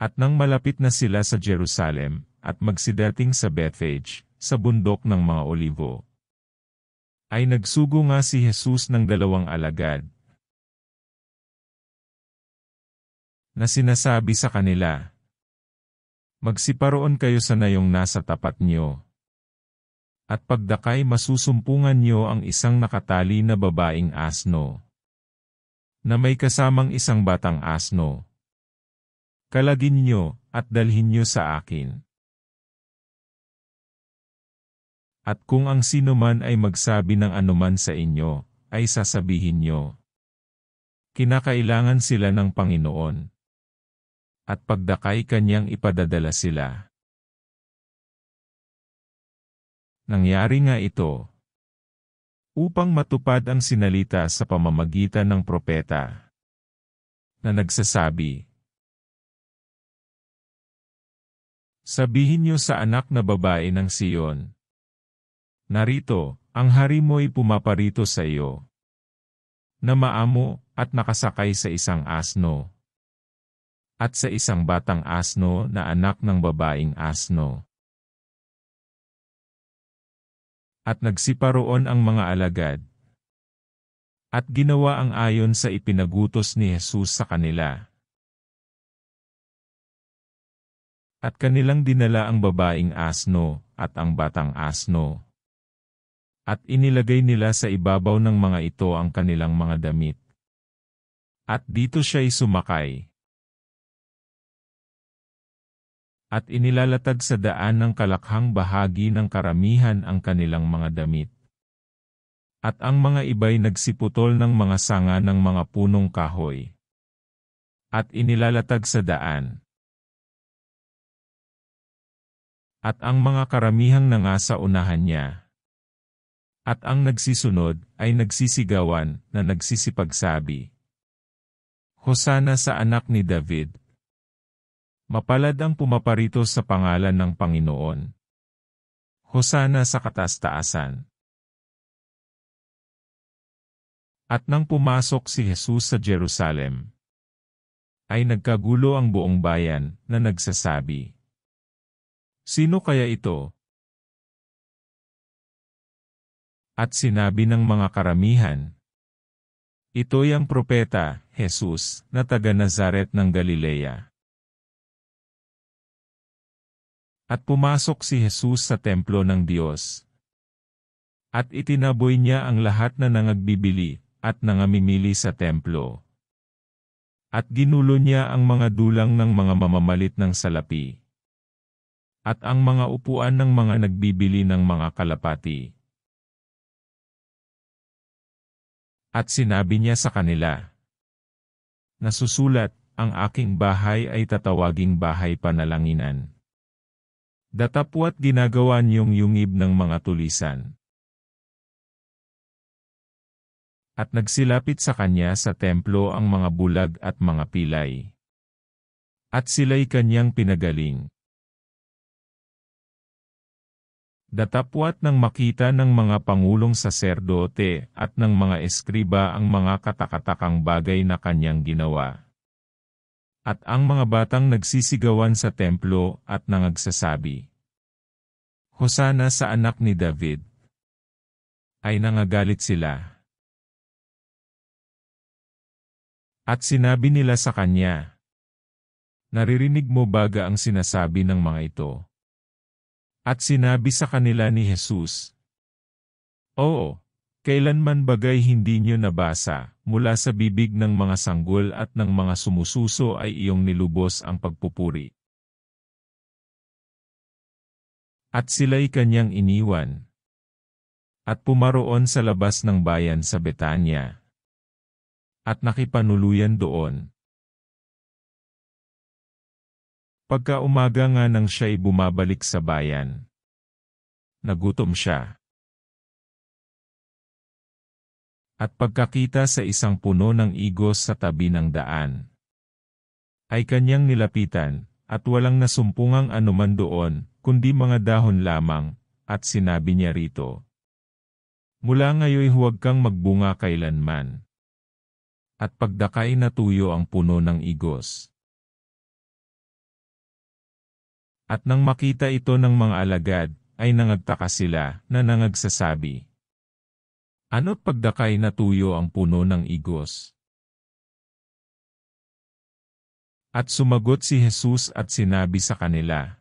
At nang malapit na sila sa Jerusalem, at magsidating sa Bethphage, sa bundok ng mga Olivo, ay nagsugo nga si Jesus ng 2 alagad, na sinasabi sa kanila, "Magsiparoon kayo sa nayong nasa tapat niyo. At pagdakay masusumpungan niyo ang isang nakatali na babaeng asno, na may kasamang isang batang asno. Kalagin niyo, at dalhin niyo sa akin. At kung ang sino man ay magsabi ng anuman sa inyo, ay sasabihin niyo, kinakailangan sila ng Panginoon. At pagdakay kanyang ipadadala sila." Nangyari nga ito, upang matupad ang sinalita sa pamamagitan ng propeta, na nagsasabi, "Sabihin niyo sa anak na babae ng Siyon, narito, ang hari mo'y pumaparito sa iyo, na maamo at nakasakay sa isang asno, at sa isang batang asno na anak ng babaeng asno." At nagsiparoon ang mga alagad, at ginawa ang ayon sa ipinagutos ni Jesus sa kanila. At kanilang dinala ang babaeng asno, at ang batang asno. At inilagay nila sa ibabaw ng mga ito ang kanilang mga damit. At dito siya'y sumakay. At inilalatag sa daan ng kalakhang bahagi ng karamihan ang kanilang mga damit. At ang mga iba'y nagsiputol ng mga sanga ng mga punong kahoy. At inilalatag sa daan. At ang mga karamihang nanga sa unahan niya. At ang nagsisunod ay nagsisigawan na nagsisipagsabi, "Hosana sa anak ni David. Mapalad ang pumaparito sa pangalan ng Panginoon. Hosana sa kataas-taasan." At nang pumasok si Jesus sa Jerusalem, ay nagkagulo ang buong bayan na nagsasabi, "Sino kaya ito?" At sinabi ng mga karamihan, "Ito'y ang propeta, Jesus, na taga Nazaret ng Galilea." At pumasok si Jesus sa templo ng Diyos. At itinaboy niya ang lahat na nangagbibili at nangamimili sa templo. At ginulo niya ang mga dulang ng mga mamamalit ng salapi. At ang mga upuan ng mga nagbibili ng mga kalapati. At sinabi niya sa kanila, "Nasusulat, ang aking bahay ay tatawaging bahay panalanginan. Datapwat ginagawa niyong yungib ng mga tulisan." At nagsilapit sa kanya sa templo ang mga bulag at mga pilay. At sila'y kanyang pinagaling. Datapwat nang makita ng mga pangulong saserdote at ng mga eskriba ang mga katakatakang bagay na kanyang ginawa. At ang mga batang nagsisigawan sa templo at nangagsasabi, "Hosana sa anak ni David," ay nangagalit sila. At sinabi nila sa kanya, "Naririnig mo baga ang sinasabi ng mga ito?" At sinabi sa kanila ni Jesus, "Oo, kailanman bagay hindi niyo nabasa, mula sa bibig ng mga sanggol at ng mga sumususo ay iyong nilubos ang pagpupuri." At sila'y kanyang iniwan. At pumaroon sa labas ng bayan sa Betanya. At nakipanuluyan doon. Pagka-umaga nga nang siya'y bumabalik sa bayan, nagutom siya. At pagkakita sa isang puno ng igos sa tabi ng daan, ay kanyang nilapitan, at walang nasumpungang anuman doon, kundi mga dahon lamang, at sinabi niya rito, "Mula ngayoy huwag kang magbunga kailanman." At pagdakay natuyo ang puno ng igos. At nang makita ito ng mga alagad, ay nangagtaka sila na nangagsasabi, "Ano't pagdakay na tuyo ang puno ng igos?" At sumagot si Jesus at sinabi sa kanila,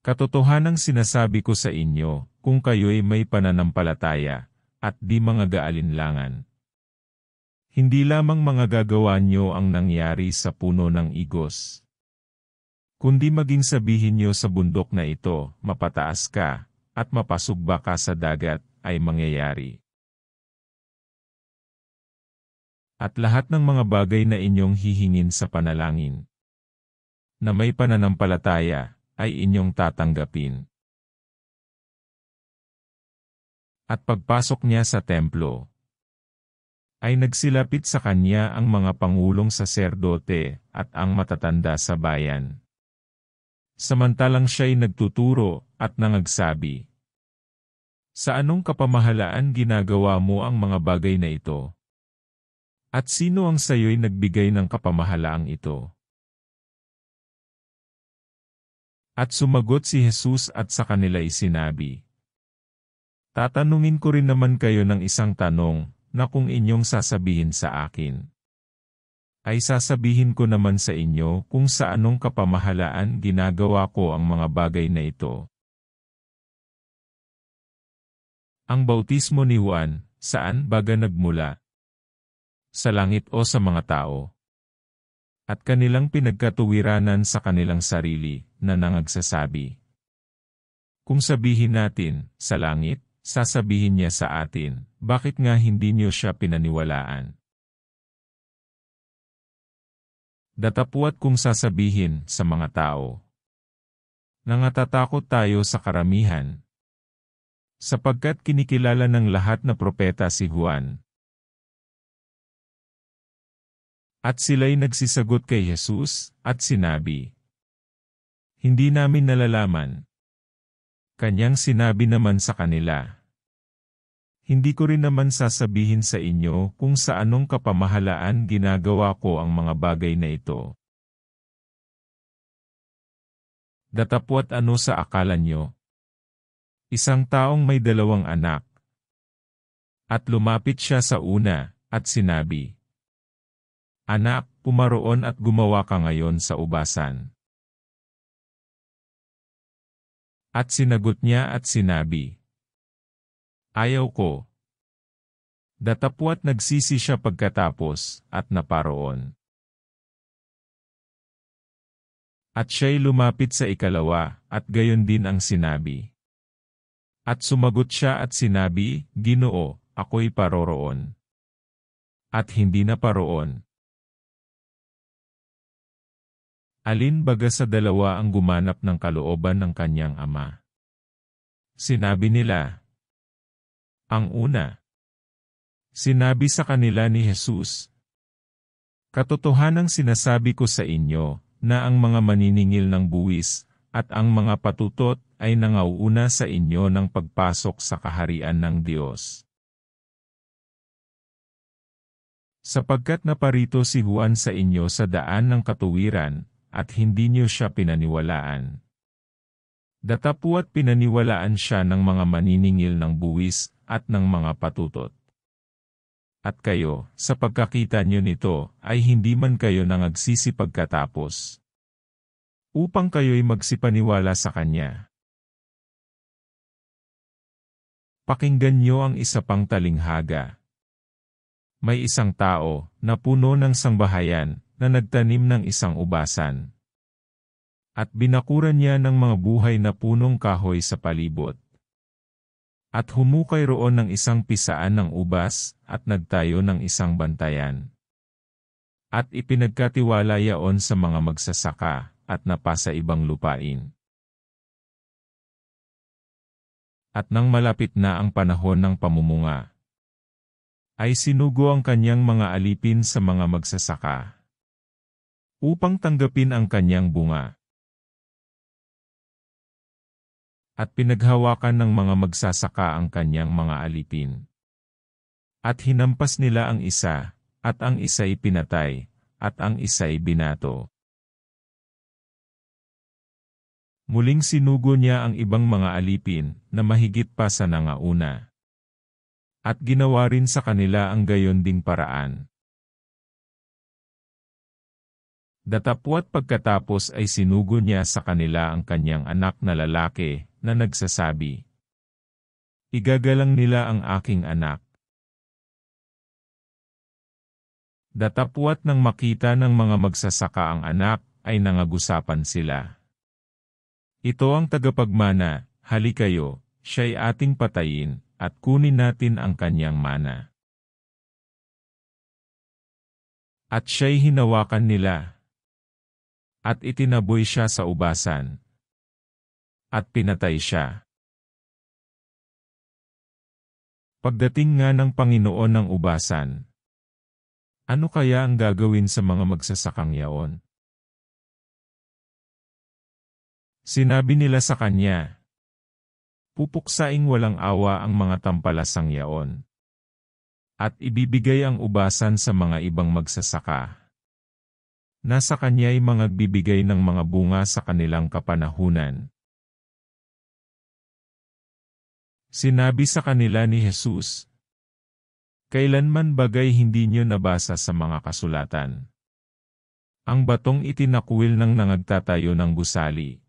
"Katotohanang sinasabi ko sa inyo, kung kayo'y may pananampalataya, at di mga gaalinlangan, hindi lamang mga gagawa nyo ang nangyari sa puno ng igos, kundi maging sabihin nyo sa bundok na ito, mapataas ka, at mapasugba ka sa dagat, ay mangyayari. At lahat ng mga bagay na inyong hihingin sa panalangin, na may pananampalataya, ay inyong tatanggapin." At pagpasok niya sa templo, ay nagsilapit sa kanya ang mga pangulong saserdote at ang matatanda sa bayan. Samantalang siya'y nagtuturo at nangagsabi, "Sa anong kapamahalaan ginagawa mo ang mga bagay na ito? At sino ang sayo'y nagbigay ng kapamahalaang ito?" At sumagot si Jesus at sa kanila'y sinabi, "Tatanungin ko rin naman kayo ng isang tanong, na kung inyong sasabihin sa akin, ay sasabihin ko naman sa inyo kung sa anong kapamahalaan ginagawa ko ang mga bagay na ito. Ang bautismo ni Juan, saan baga nagmula? Sa langit o sa mga tao?" At kanilang pinagkatuwiranan sa kanilang sarili, na nangagsasabi, "Kung sabihin natin, sa langit," sasabihin niya sa atin, "Bakit nga hindi niyo siya pinaniwalaan?" Datapwat kung sasabihin sa mga tao, "Nangatatakot tayo sa karamihan, sapagkat kinikilala ng lahat na propeta si Juan." At sila'y nagsisagot kay Jesus, at sinabi, "Hindi namin nalalaman." Kanyang sinabi naman sa kanila, "Hindi ko rin naman sasabihin sa inyo kung sa anong kapamahalaan ginagawa ko ang mga bagay na ito. Datapwat ano sa akala nyo? Isang taong may 2 anak. At lumapit siya sa una, at sinabi, 'Anak, pumaroon at gumawa ka ngayon sa ubasan.' At sinagot niya at sinabi, 'Ayaw ko.' Datapwat nagsisi siya pagkatapos, at naparoon. At siya'y lumapit sa ikalawa, at gayon din ang sinabi. At sumagot siya at sinabi, 'Ginoo, ako'y paroroon.' At hindi na paroon. Alin baga sa dalawa ang gumanap ng kalooban ng kanyang ama?" Sinabi nila, "Ang una." Sinabi sa kanila ni Jesus, "Katotohanang sinasabi ko sa inyo, na ang mga maniningil ng buwis, at ang mga patutot, ay nangauuna sa inyo ng pagpasok sa kaharian ng Diyos. Sapagkat naparito si Juan sa inyo sa daan ng katuwiran, at hindi niyo siya pinaniwalaan. Datapwat pinaniwalaan siya ng mga maniningil ng buwis, at ng mga patutot. At kayo, sa pagkakita niyo nito, ay hindi man kayo nangagsisi pagkatapos, upang kayo'y magsipaniwala sa Kanya. Pakinggan niyo ang isa pang talinghaga. May isang tao, na puno ng sangbahayan, na nagtanim ng isang ubasan. At binakuran niya ng mga buhay na punong kahoy sa palibot. At humukay roon ng isang pisaan ng ubas, at nagtayo ng isang bantayan. At ipinagkatiwala yaon sa mga magsasaka, at napasa ibang lupain. At nang malapit na ang panahon ng pamumunga, ay sinugo ang kanyang mga alipin sa mga magsasaka, upang tanggapin ang kanyang bunga. At pinaghawakan ng mga magsasaka ang kanyang mga alipin. At hinampas nila ang isa, at ang isa'y pinatay, at ang isa'y binato. Muling sinugo niya ang ibang mga alipin na mahigit pa sa nangauna. At ginawa rin sa kanila ang gayon ding paraan. Datapwat pagkatapos ay sinugo niya sa kanila ang kanyang anak na lalaki na nagsasabi, "Igagalang nila ang aking anak." Datapwat nang makita ng mga magsasaka ang anak, ay nangagusapan sila. "Ito ang tagapagmana, hali kayo, siya'y ating patayin, at kunin natin ang kanyang mana." At siya'y hinawakan nila. At itinaboy siya sa ubasan. At pinatay siya. Pagdating nga ng Panginoon ng ubasan, ano kaya ang gagawin sa mga magsasakang yaon? Sinabi nila sa kanya, "Pupuksaing walang awa ang mga tampalasang yaon. At ibibigay ang ubasan sa mga ibang magsasaka. Nasa kanya'y magbibigay ng mga bunga sa kanilang kapanahunan." Sinabi sa kanila ni Jesus, "Kailanman bagay hindi niyo nabasa sa mga kasulatan? Ang batong itinakwil ng nangagtatayo ng gusali.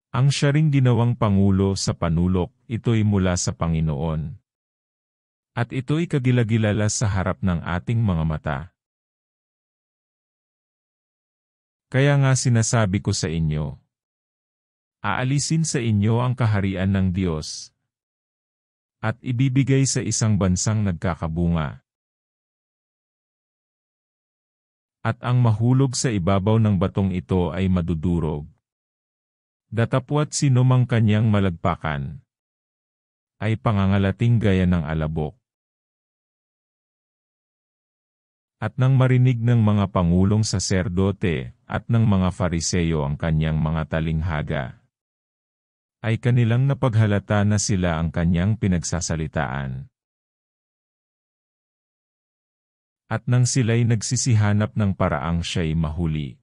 Ang siya ring ginawang pangulo sa panulok, ito'y mula sa Panginoon. At ito'y kagilagilala sa harap ng ating mga mata. Kaya nga sinasabi ko sa inyo, aalisin sa inyo ang kaharian ng Diyos, at ibibigay sa isang bansang nagkakabunga. At ang mahulog sa ibabaw ng batong ito ay madudurog. Datapwat sino mang kanyang malagpakan, ay pangangalating gaya ng alabok." At nang marinig ng mga pangulong saserdote at ng mga Fariseyo ang kanyang mga talinghaga, ay kanilang napaghalata na sila ang kanyang pinagsasalitaan. At nang sila'y nagsisihanap ng paraang siya'y mahuli,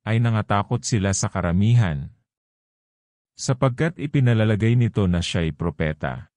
ay nangatakot sila sa karamihan, sapagkat ipinalalagay nito na siya'y propeta.